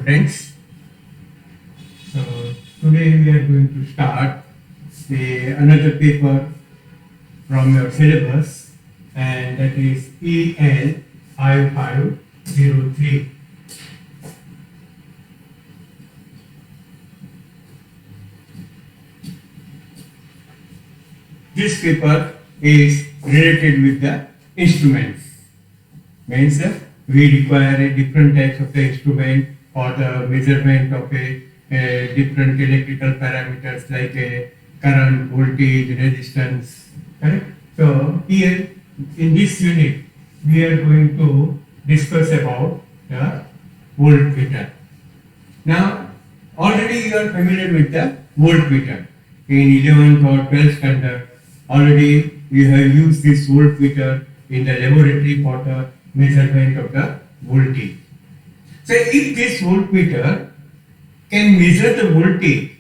friends. So today we are going to start another paper from your syllabus, and that is EL 5503. This paper is related with the instruments. Means we require different types of the instrument for the measurement of different electrical parameters like current, voltage, resistance. Correct? So here in this unit we are going to discuss about the voltmeter. Now already you are familiar with the voltmeter. In 11th or 12th standard already we have used this voltmeter in the laboratory for the measurement of the voltage. So if this voltmeter can measure the voltage,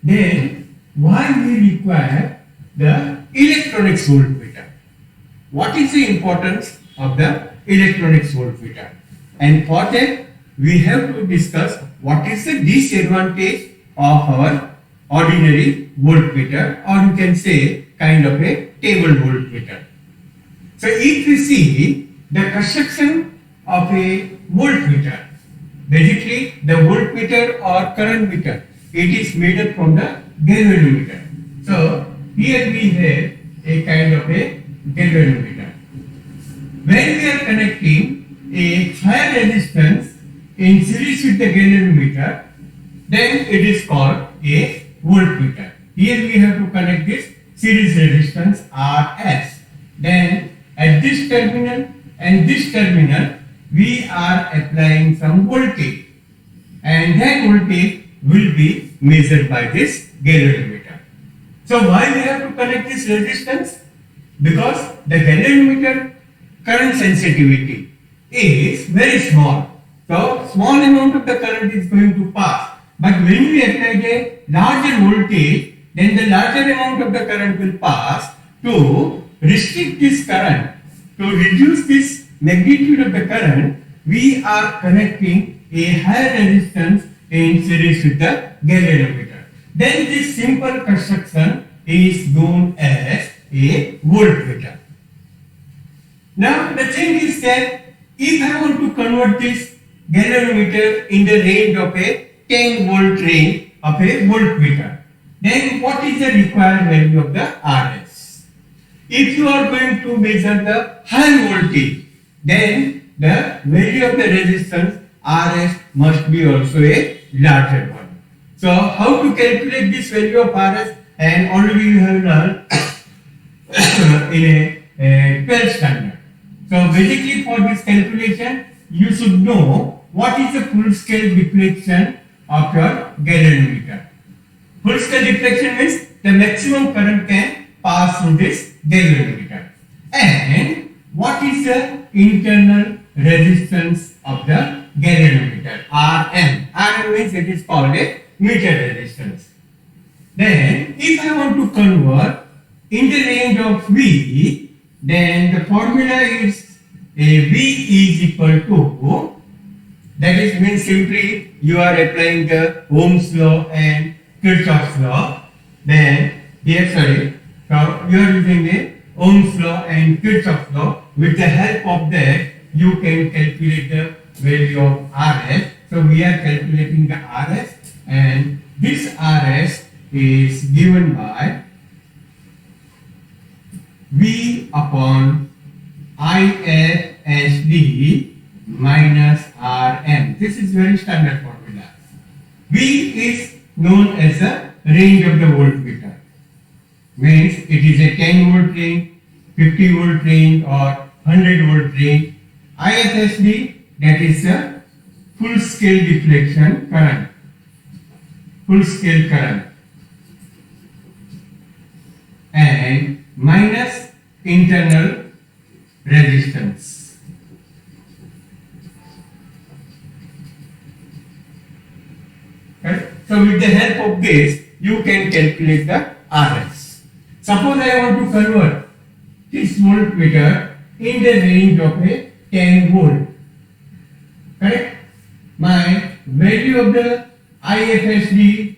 then why we require the electronics voltmeter? What is the importance of the electronics voltmeter? And for that we have to discuss what is the disadvantage of our ordinary voltmeter, or you can say kind of a table voltmeter. So if you see the construction of a voltmeter, basically the voltmeter or current meter, it is made up from the galvanometer. So here we have a kind of a galvanometer. When we are connecting a higher resistance in series with the galvanometer, then it is called a voltmeter. Here we have to connect this series resistance Rs. Then at this terminal and this terminal we are applying some voltage, and that voltage will be measured by this galvanometer. So why we have to connect this resistance? Because the galvanometer current sensitivity is very small. So small amount of the current is going to pass. But when we apply a larger voltage, then the larger amount of the current will pass. To restrict this current, to reduce this magnitude of the current, we are connecting a higher resistance in series with the galvanometer. Then this simple construction is known as a voltmeter. Now the thing is that if I want to convert this galvanometer in the range of a 10 volt range of a voltmeter, then what is the required value of the Rs? If you are going to measure the high voltage, then the value of the resistance Rs must be also a larger one. So how to calculate this value of Rs? And already you have learned in a 12th standard. So basically for this calculation you should know what is the full scale deflection of your galvanometer. Full scale deflection means the maximum current can pass through this galvanometer. And what is the internal resistance of the galvanometer? Rm. Rm means it is called a meter resistance. Then if I want to convert in the range of V, then the formula is V is equal to, that is means simply you are applying the Ohm's law and Kirchhoff's law. Then here so you are using the Ohm's law and Kirchhoff's law. With the help of that you can calculate the value of Rs. So we are calculating the Rs, and this Rs is given by V upon ISD minus Rm. This is very standard formula. V is known as the range of the voltmeter. Means it is a 10 volt range, 50 volt range or 100 volt range. ISD, that is the full scale deflection current. Full scale current. And minus internal resistance. Right? So with the help of this, you can calculate the Rs. Suppose I want to convert this voltmeter in the range of a 10 volt. Correct? My value of the IFSD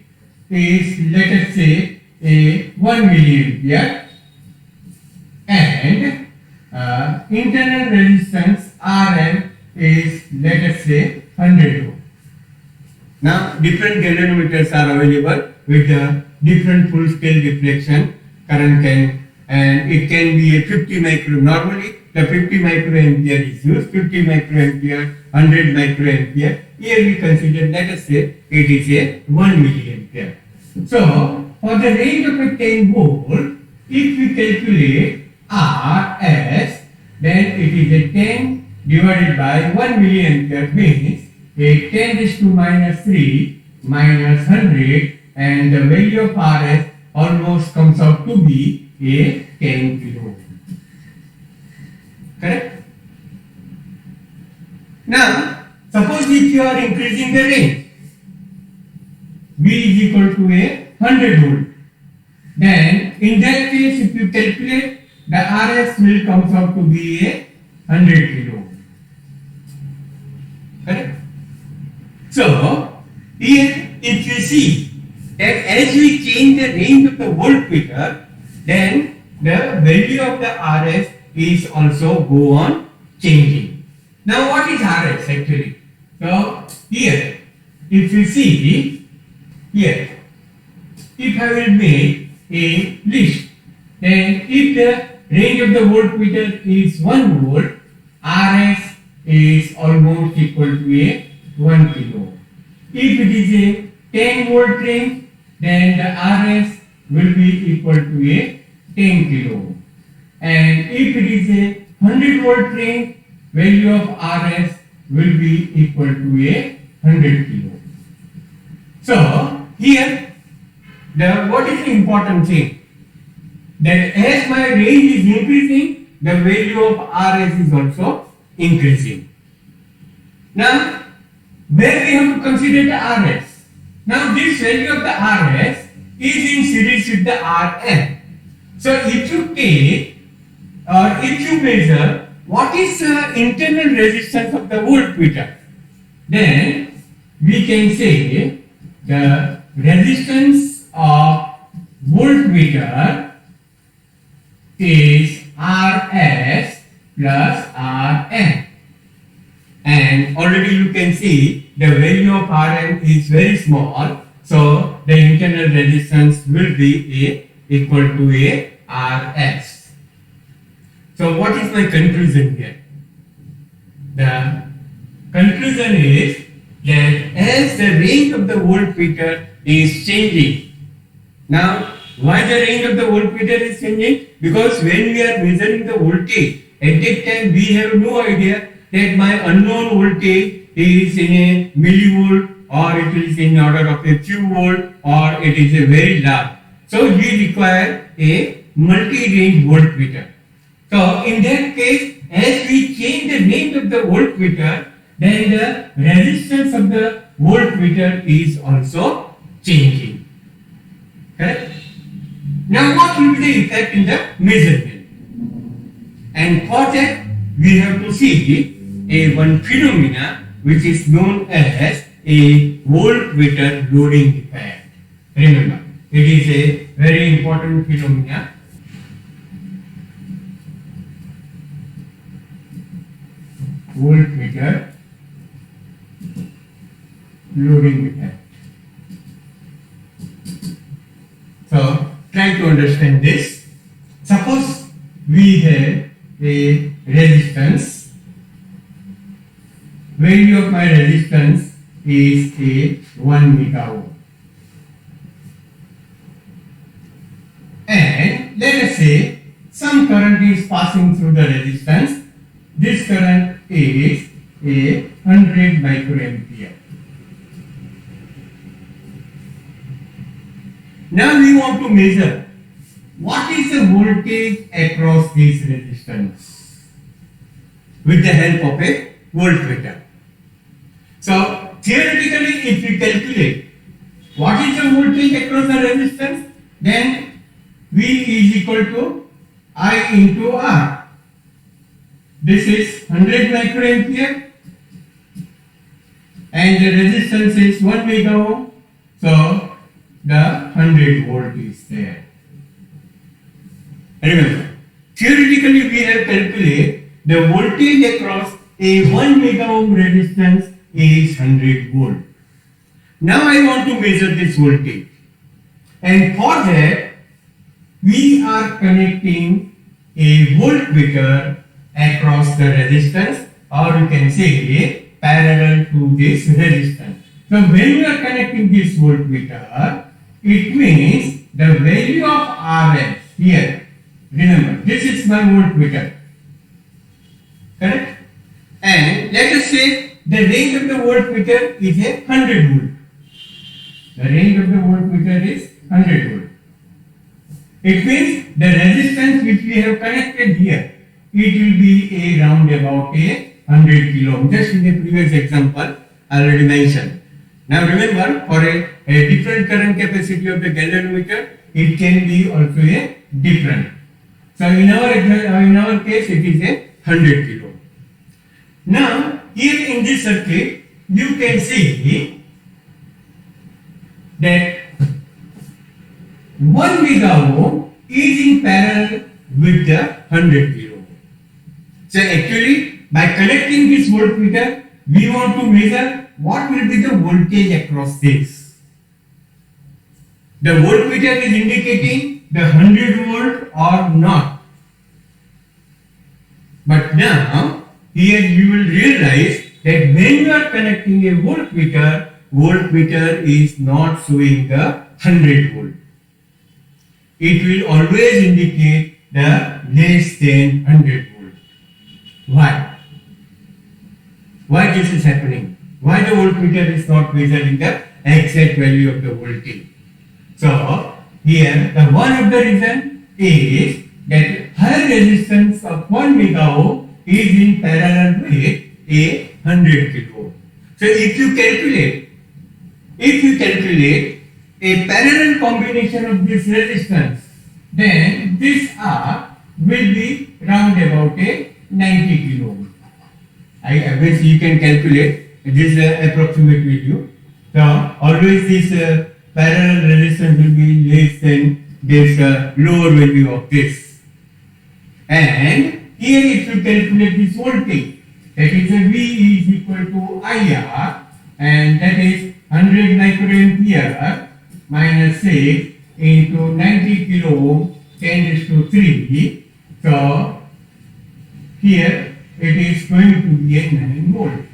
is, let us say, a 1 milliampere, and internal resistance RM is, let us say, 100 ohm. Now different galvanometers are available with different full scale deflection current and it can be a 50 micro. Normally the 50 microampere is used, 50 microampere, 100 microampere. Here we consider, let us say, it is a 1 milliampere. So for the range of a 10 volt, if we calculate RS, then it is a 10 divided by 1 milliampere, means a 10 raised to minus 3 minus 100, and the value of RS almost comes out to be a 10 kilo. Correct? Now, suppose if you are increasing the range, V is equal to a 100 volt, then in that case, if you calculate, the RS will come out to be a 100 kilo. Correct? So, here if you see that as we change the range of the voltmeter, then the value of the RS is also go on changing. Now what is RS actually? So here, if you see here, if I will make a list, then if the range of the voltmeter is 1 volt, RS is almost equal to a 1 kilo. If it is a 10 volt range, then the RS will be equal to a 10 kilo. And if it is a 100 volt range, value of RS will be equal to a 100 kilo. So here, what is the important thing? That as my range is increasing, the value of RS is also increasing. Now, where we have to consider the RS? Now, this value of the RS is in series with the Rn. So, if you take or if you measure what is the internal resistance of the voltmeter, then we can say the resistance of voltmeter is Rs plus Rn. And already you can see the value of Rn is very small, so the internal resistance will be equal to a Rs. So what is my conclusion here? The conclusion is that as the range of the voltmeter is changing. Now, why the range of the voltmeter is changing? Because when we are measuring the voltage, at that time we have no idea that my unknown voltage is in a millivolt, or it is in order of a few volt, or it is a very large. So we require a multi-range voltmeter. So in that case, as we change the range of the voltmeter, then the resistance of the voltmeter is also changing. Correct? Now what will be the effect in the measurement? And for that, we have to see one phenomena which is known as a voltmeter loading effect. Remember, it is a very important phenomena. Voltmeter loading effect. So, try to understand this. Suppose we have a resistance. Value of my resistance is a 1 megaohm. And let us say some current is passing through the resistance. This current is a 100 microampere. Now we want to measure what is the voltage across this resistance with the help of a voltmeter. So theoretically, if we calculate what is the voltage across the resistance, then V is equal to I into R. This is 100 microampere and the resistance is 1 mega ohm. So the 100 volt is there. Remember, theoretically we have calculated the voltage across a 1 mega ohm resistance is 100 volt. Now I want to measure this voltage, and for that we are connecting a voltmeter across the resistance, or you can say parallel to this resistance. So when you are connecting this voltmeter, it means the value of Rs here. Remember, this is my voltmeter, correct? And let us say the range of the voltmeter is a 100 volt. The range of the voltmeter is 100 volt. It means the resistance which we have connected here, it will be around about a 100 kilo ohm. Just in the previous example I already mentioned. Now remember, for a different current capacity of the galvanometer, it can be also a different. So in our case, it is a 100 kilo. Now here in this circuit, you can see that 1 mega ohm is in parallel with the 100 kilo ohm. So actually, by connecting this voltmeter, we want to measure what will be the voltage across this. The voltmeter is indicating the 100 volt or not. But now, here you will realize that when you are connecting a voltmeter, voltmeter is not showing the 100 volt. It will always indicate the less than 100 volt. Why? Why this is happening? Why the voltmeter is not measuring the exact value of the voltage? So here the one of the reason is that high resistance of 1 mega ohm is in parallel with a 100 kilo ohm. So if you calculate a parallel combination of this resistance, then this R will be round about a 90 kilo ohm. I guess you can calculate this approximate value. So always this parallel resistance will be less than this lower value of this. And here if you calculate this voltage, that is a V is equal to IR, and that is 100 microampere minus 6 into 90 kilo ohm 10 raised to 3. So here it is going to be a 9 volt.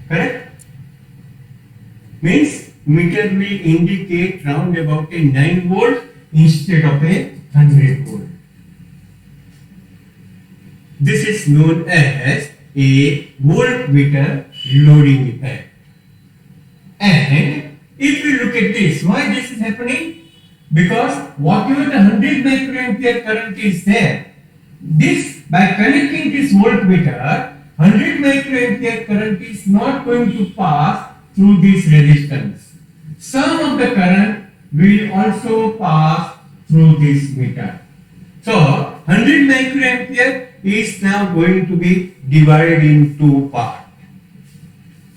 Correct? Means meter will indicate round about a 9 volt instead of a 100 volt. This is known as a voltmeter loading effect. And if you look at this, why this is happening? Because whatever the 100 microampere current is there, this by connecting this voltmeter, 100 microampere current is not going to pass through this resistance. Some of the current will also pass through this meter. So 100 microampere is now going to be divided in two parts.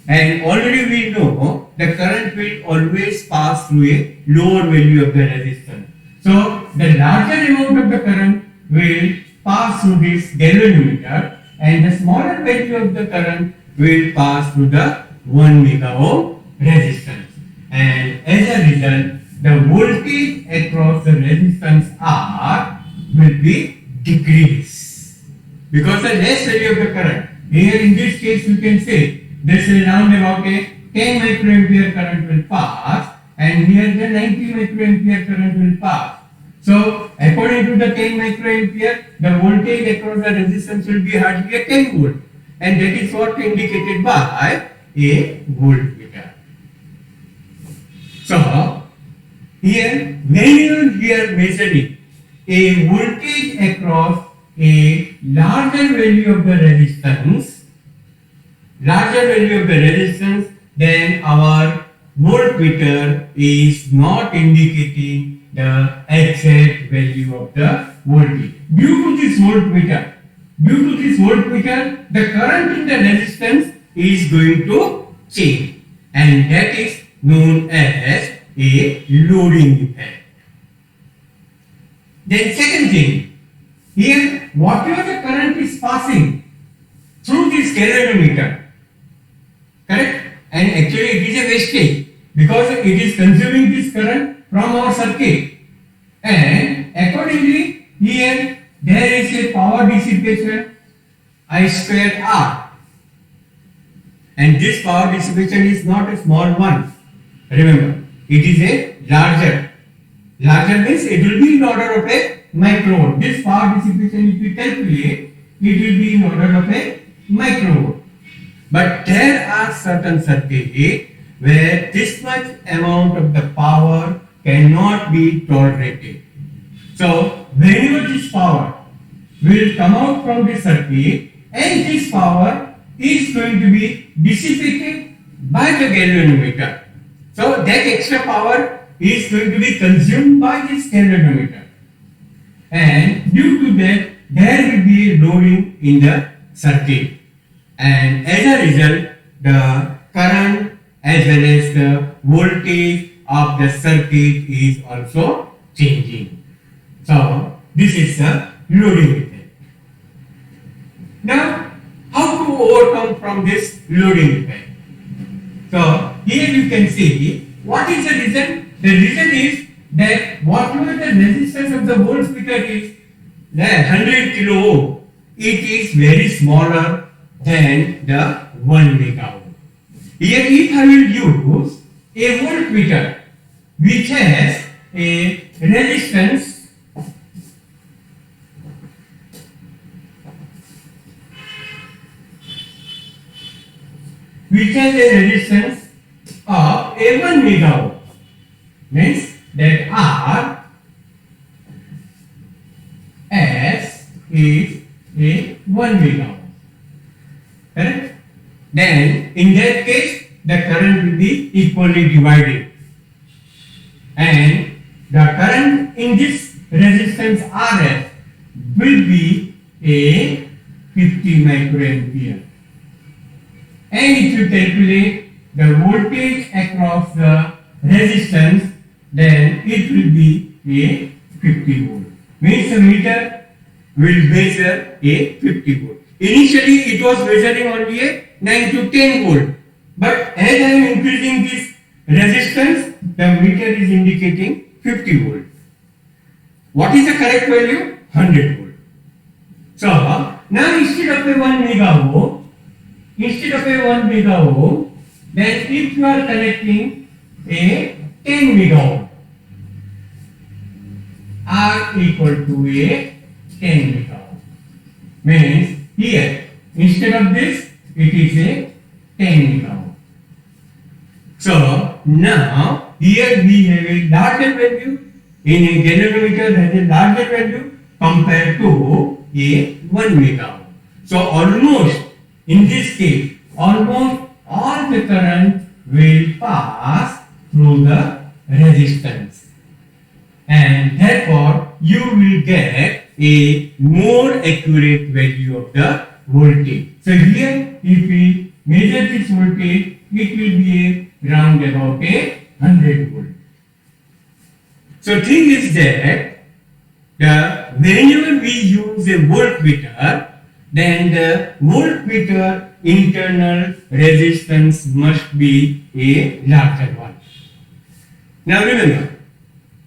And already we know the current will always pass through a lower value of the resistance. So the larger amount of the current will pass through this galvanometer, and the smaller value of the current will pass through the 1 mega ohm resistance. And as a result, the voltage across the resistance R will be decreased because the less value of the current. Here in this case you can say this is around about a 10 microampere current will pass, and here the 90 microampere current will pass. So according to the 10 microampere, the voltage across the resistance will be hardly a 10 volt, and that is what indicated by a voltmeter. So here when you are measuring a voltage across a larger value of the resistance, then our voltmeter is not indicating the exact value of the voltage. Due to this voltmeter, the current in the resistance is going to change, and that is known as a loading effect. Then second thing, here whatever the current is passing through this galvanometer, correct? And actually it is a wastage because it is consuming this current from our circuit, and accordingly here there is a power dissipation I square R, and this power dissipation is not a small one. Remember, it is a larger means it will be in order of a microwatt. This power dissipation, if we calculate, it will be in order of a microwatt. But there are certain circuits where this much amount of the power cannot be tolerated. So whenever this power will come out from the circuit, and this power is going to be dissipated by the galvanometer. So that extra power is going to be consumed by this galvanometer, and due to that there will be a loading in the circuit, and as a result the current as well as the voltage of the circuit is also changing. So this is the loading effect. Now how to overcome from this loading effect? So here you can see what is the reason. The reason is that whatever the resistance of the voltmeter is, the 100 kilo ohm, it is very smaller than the 1 mega ohm. Here if I will use a voltmeter which has a resistance of a 1 mega ohm, means that R S is a 1 mega ohm. Correct? Then in that case the current will be equally divided, and the current in this resistance RS will be a 50 microampere. And if you calculate the voltage across the resistance, then it will be a 50 volt. Means the meter will measure a 50 volt. Initially it was measuring only a 9 to 10 volt, but as I am increasing this resistance, the meter is indicating 50 volt. What is the correct value? 100 volt. So now instead of a 1 mega ohm, then if you are connecting a 10 mega ohm, R equal to a 10 mega ohm, means here instead of this it is a 10 mega ohm. So now here we have a larger value, in a galvanometer has a larger value compared to a 1 mega ohm. So almost in this case almost all the current will pass through the resistance, and therefore you will get a more accurate value of the voltage. So here if we measure this voltage, it will be around about a 100 volt. So thing is that whenever we use a voltmeter, then the voltmeter internal resistance must be a larger one. Now remember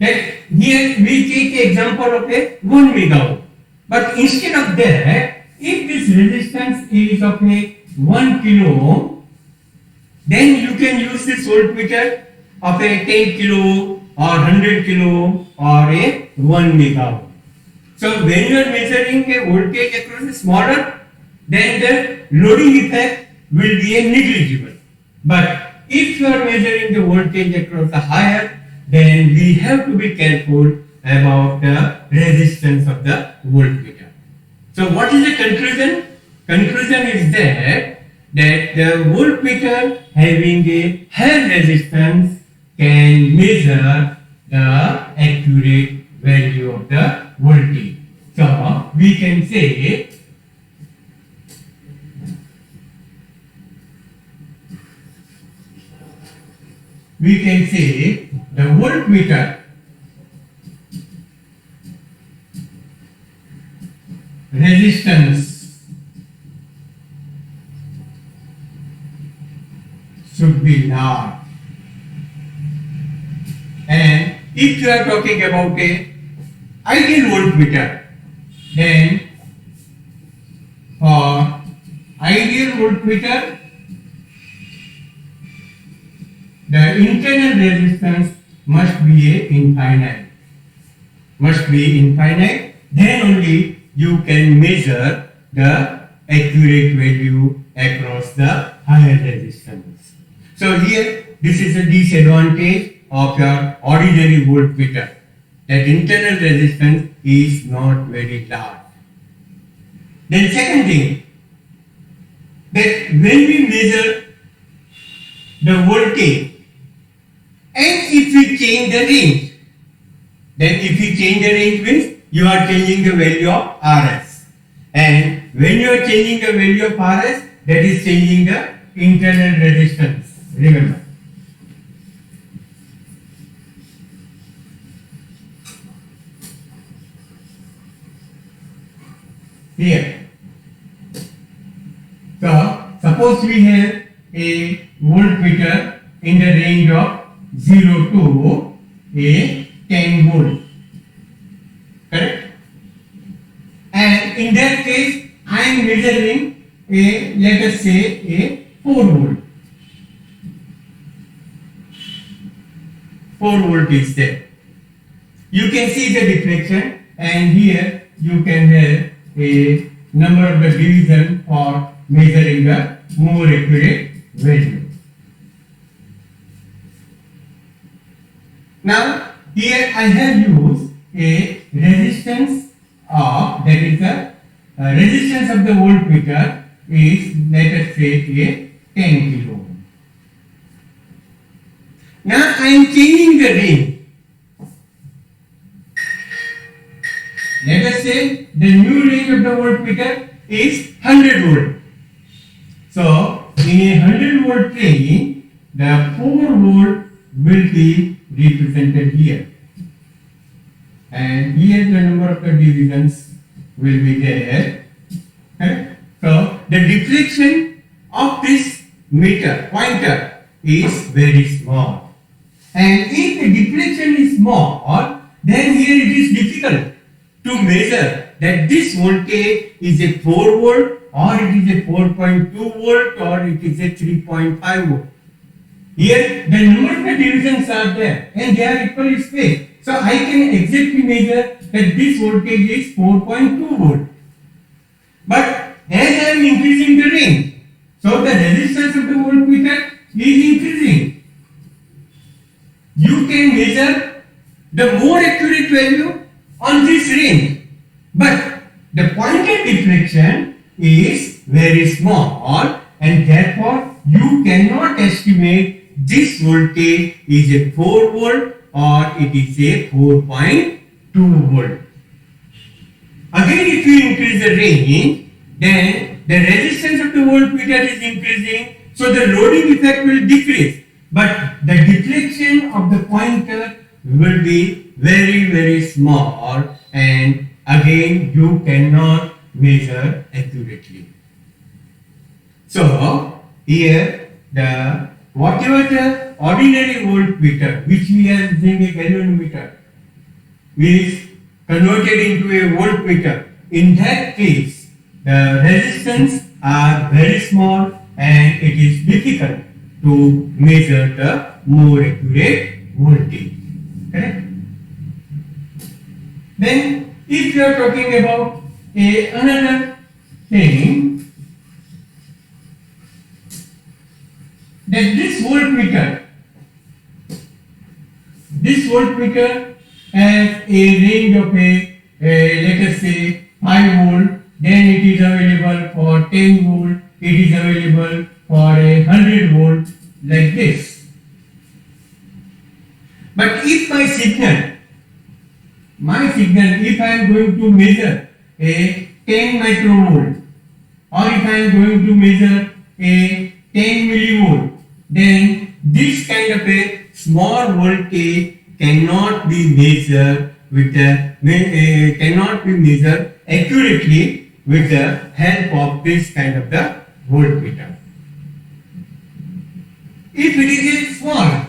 that here we take the example of a 1 mega ohm, but instead of that, if this resistance is of a 1 kilo ohm, then you can use this voltmeter of a 10 kilo or 100 kilo or a 1 mega ohm. So when you are measuring a voltage across a smaller, then the loading effect will be a negligible. But if you are measuring the voltage across a higher, then we have to be careful about the resistance of the voltmeter. So what is the conclusion? Conclusion is that the voltmeter having a higher resistance can measure the accurate value of the voltage. So we can say we can say the voltmeter resistance should be large. And if you are talking about a ideal voltmeter, then for ideal voltmeter, the internal resistance must be infinite. Then only you can measure the accurate value across the higher resistance. So here, this is a disadvantage of your ordinary voltmeter, that internal resistance is not very large. Then second thing, that when we measure the voltage and if we change the range, then if you change the range means you are changing the value of RS, and when you are changing the value of RS, that is changing the internal resistance, remember. Here. So, suppose we have a voltmeter in the range of 0 to a 10 volt. Correct? And in that case, I am measuring a, let us say, a 4 volt. 4 volt is there. You can see the deflection, and here you can have a number of the division for measuring the more accurate value. Now, here I have used a resistance of, that is the resistance of the voltmeter is, let us say, a 10 kilo ohm. Now I am changing the range. Let us say the new range of the voltmeter is 100 volt. So in a 100 volt range, the 4 volt will be represented here, and here the number of the divisions will be there. Okay? So the deflection of this meter pointer is very small, and if the deflection is small, then here it is difficult to measure that this voltage is a 4 volt or it is a 4.2 volt or it is a 3.5 volt. Here the number of the divisions are there and they are equally spaced. So I can exactly measure that this voltage is 4.2 volt. But as I am increasing the range, so the resistance of the voltmeter is increasing. You can measure the more accurate value on this range, but the pointed deflection is very small, and therefore you cannot estimate this voltage is a 4 volt or it is a 4.2 volt. Again, if you increase the range, then the resistance of the voltmeter is increasing, so the loading effect will decrease, but the deflection of the pointer will be very small, and again you cannot measure accurately. So here the whatever the ordinary voltmeter which we are using a galvanometer is converted into a voltmeter, in that case the resistance are very small and it is difficult to measure the more accurate voltage. Correct? Then if you are talking about another thing, that this voltmeter has a range of let us say 5 volt, then it is available for 10 volt, it is available for 100 volt, like this. But if my signal, if I am going to measure a 10 microvolt, or if I am going to measure a 10 millivolt, then this kind of a small voltage cannot be measured with cannot be measured accurately with the help of this kind of the voltmeter. If it is a small,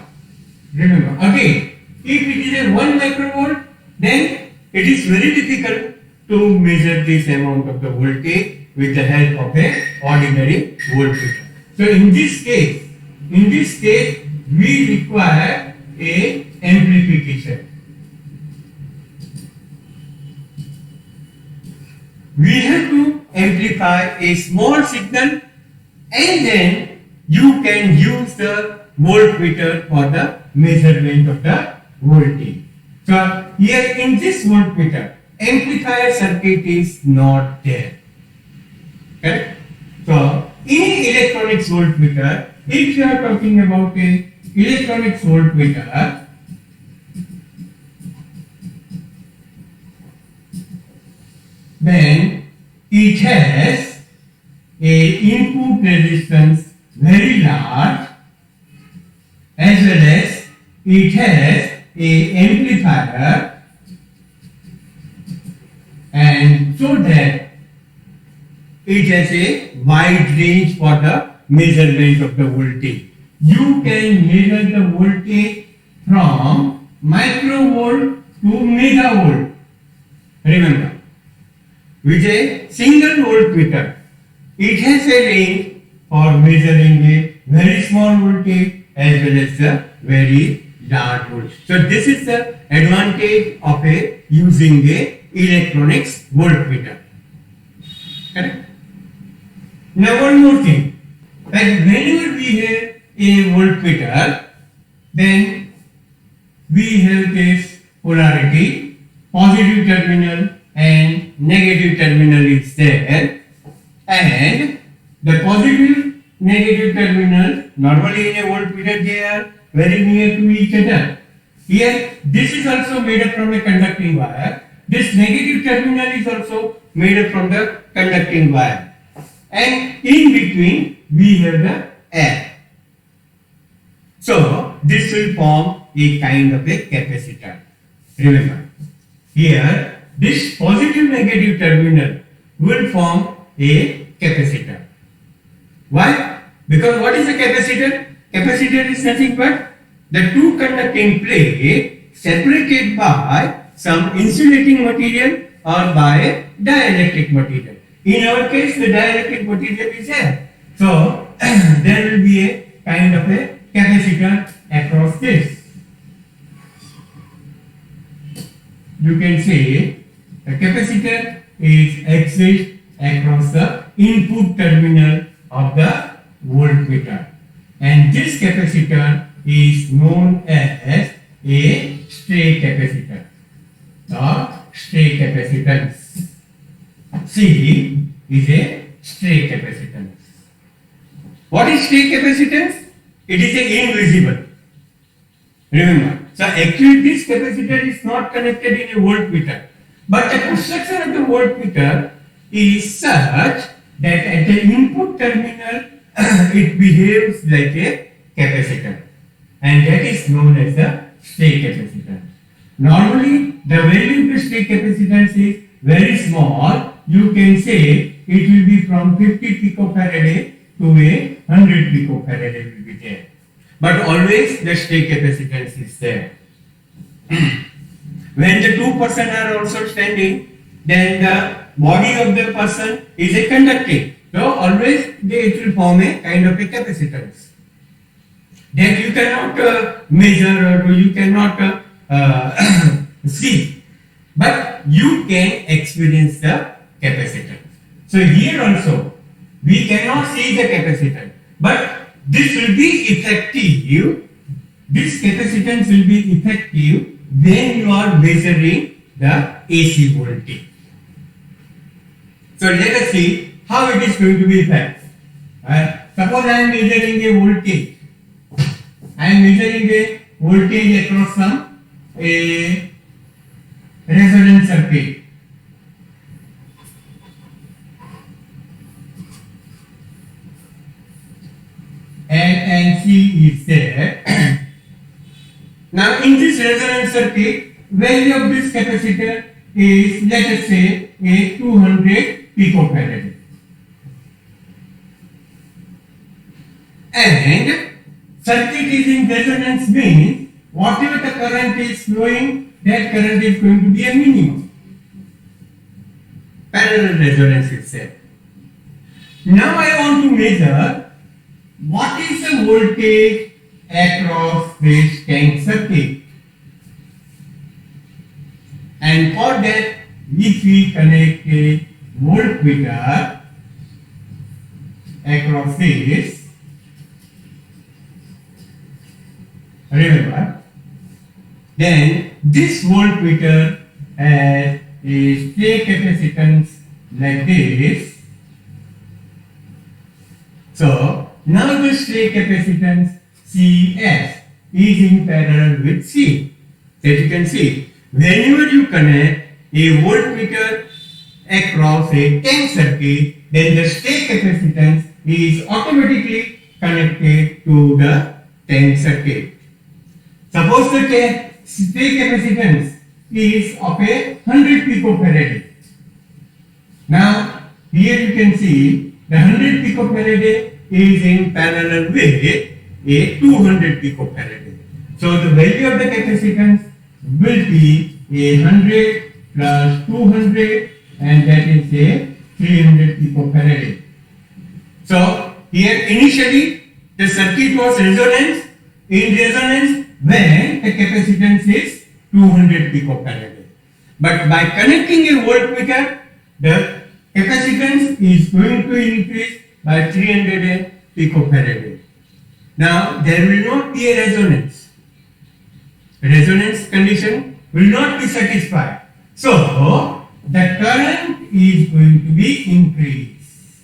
remember again, if it is a 1 microvolt, then it is very difficult to measure this amount of the voltage with the help of a ordinary voltmeter. So in this case, we require a amplification. We have to amplify a small signal, and then you can use the voltmeter for the measurement of the voltage. So here in this voltmeter, amplifier circuit is not there. Correct? So in electronics voltmeter, if you are talking about a electronics voltmeter, then it has a input resistance very large, as well as it has a amplifier, and so that it has a wide range for the measurement of the voltage. You can measure the voltage from microvolt to megavolt. Remember, with a single voltmeter, it has a range for measuring a very small voltage as well as a very large voltage. So this is the advantage of using a electronics voltmeter. Correct? Now one more thing, that whenever we have a voltmeter, then we have this polarity, positive terminal and negative terminal is there, and the positive negative terminal, normally in a voltmeter they are very near to each other. Here this is also made up from a conducting wire, this negative terminal is also made up from the conducting wire, and in between we have the air. So this will form a kind of a capacitor. Remember, here this positive negative terminal will form a capacitor. Why? Because what is a capacitor? Capacitor is nothing but the two conducting plate separated by some insulating material or by a dielectric material. In our case, the dielectric material is air. So there will be a kind of a capacitor across this. You can say the capacitor exists across the input terminal of the voltmeter, and this capacitor is known as a stray capacitor or stray capacitance. C is a stray capacitance. What is stray capacitance? It is a invisible. Remember, so actually this capacitor is not connected in a voltmeter, but the construction of the voltmeter is such that at the input terminal it behaves like a capacitor, and that is known as the stray capacitance. Normally the value of the stray capacitance is very small. You can say it will be from 50 picofarad to a 100 picofarad will be there, but always the stray capacitance is there. When the two persons are also standing, then the body of the person is a conducting. So always it will form a kind of a capacitance that you cannot measure or you cannot see, but you can experience the capacitance. So here also we cannot see the capacitance, but this will be effective. This capacitance will be effective when you are measuring the AC voltage. So let us see how it is going to be effective. Suppose I am measuring a voltage. I am measuring a voltage across some a resonance circuit. And C is there. Now in this resonance circuit, value of this capacitor is, let us say, a 200 picofarad. And circuit is in resonance means whatever the current is flowing, that current is going to be a minimum. Parallel resonance itself. Now I want to measure what is the voltage across this tank circuit. And for that, if we connect a voltmeter across this, remember, then this voltmeter has a stray capacitance like this. So now the stray capacitance Cs is in parallel with C. As you can see, whenever you connect a voltmeter across a tank circuit, then the stray capacitance is automatically connected to the tank circuit. Suppose the stray capacitance is of a 100 picofarad. Now here you can see the 100 picofarad is in parallel with a 200 picofarad. So the value of the capacitance will be a 100 plus 200, and that is a 300 picofarad. So here initially the circuit was resonance, in resonance when the capacitance is 200 picofarad. But by connecting a voltmeter, the capacitance is going to increase by 300 picofarad. Now there will not be a resonance. Resonance condition will not be satisfied. So the current is going to be increased.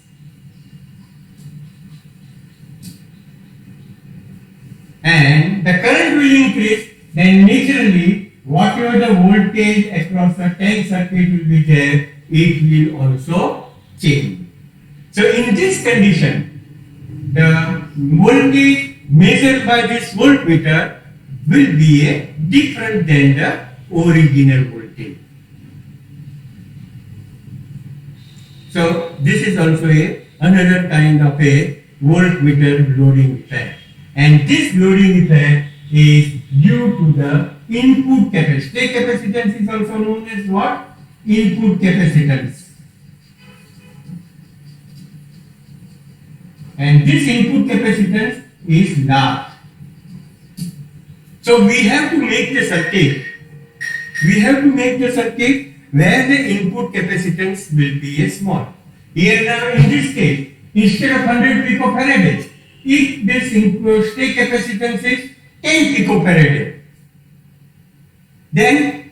And the current will increase, then naturally whatever the voltage across the tank circuit will be there, it will also change. So in this condition, the voltage measured by this voltmeter will be different than the original voltage. So this is also another kind of a voltmeter loading effect, and this loading effect is due to the input capacitance. Stray capacitance is also known as what? Input capacitance. And this input capacitance is large. So we have to make the circuit. We have to make the circuit where the input capacitance will be small. Here now in this case, instead of 100 picofarad, if this input stray capacitance is 10 picofarad, then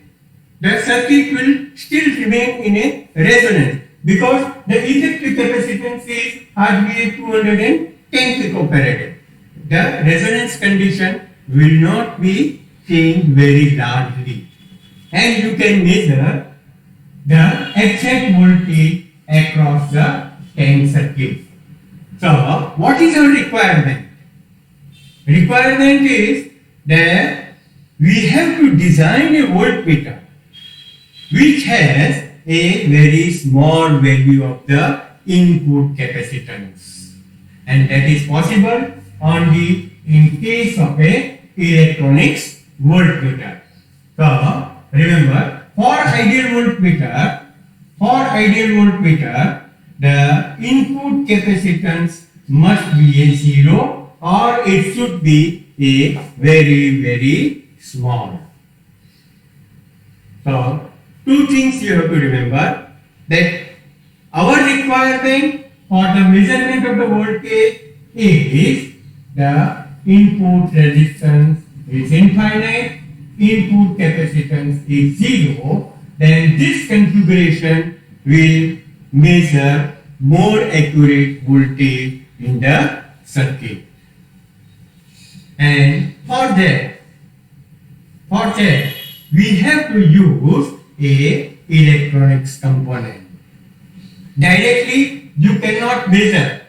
the circuit will still remain in a resonance, because the effective capacitance is hardly 210 picofarad. The resonance condition will not be changed very largely, and you can measure the exact voltage across the tank circuit. So what is our requirement? Requirement is that we have to design a voltmeter which has a very small value of the input capacitance, and that is possible only in case of a electronics voltmeter. So remember, for ideal voltmeter, the input capacitance must be a zero, or it should be a very small. So two things you have to remember, that our requirement for the measurement of the voltage is the input resistance is infinite, input capacitance is zero, then this configuration will measure more accurate voltage in the circuit. And for that we have to use a electronics component. Directly you cannot measure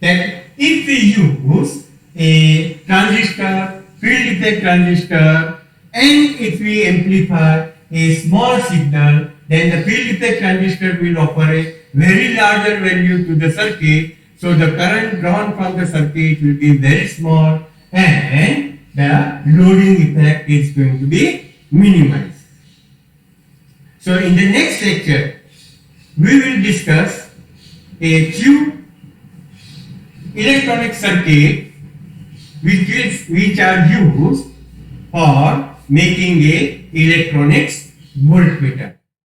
that. If we use a transistor, field effect transistor, and if we amplify a small signal, then the field effect transistor will offer a very larger value to the circuit. So the current drawn from the circuit will be very small and the loading effect is going to be minimized. So in the next lecture, we will discuss a few electronic circuit which are used for making a electronics voltmeter.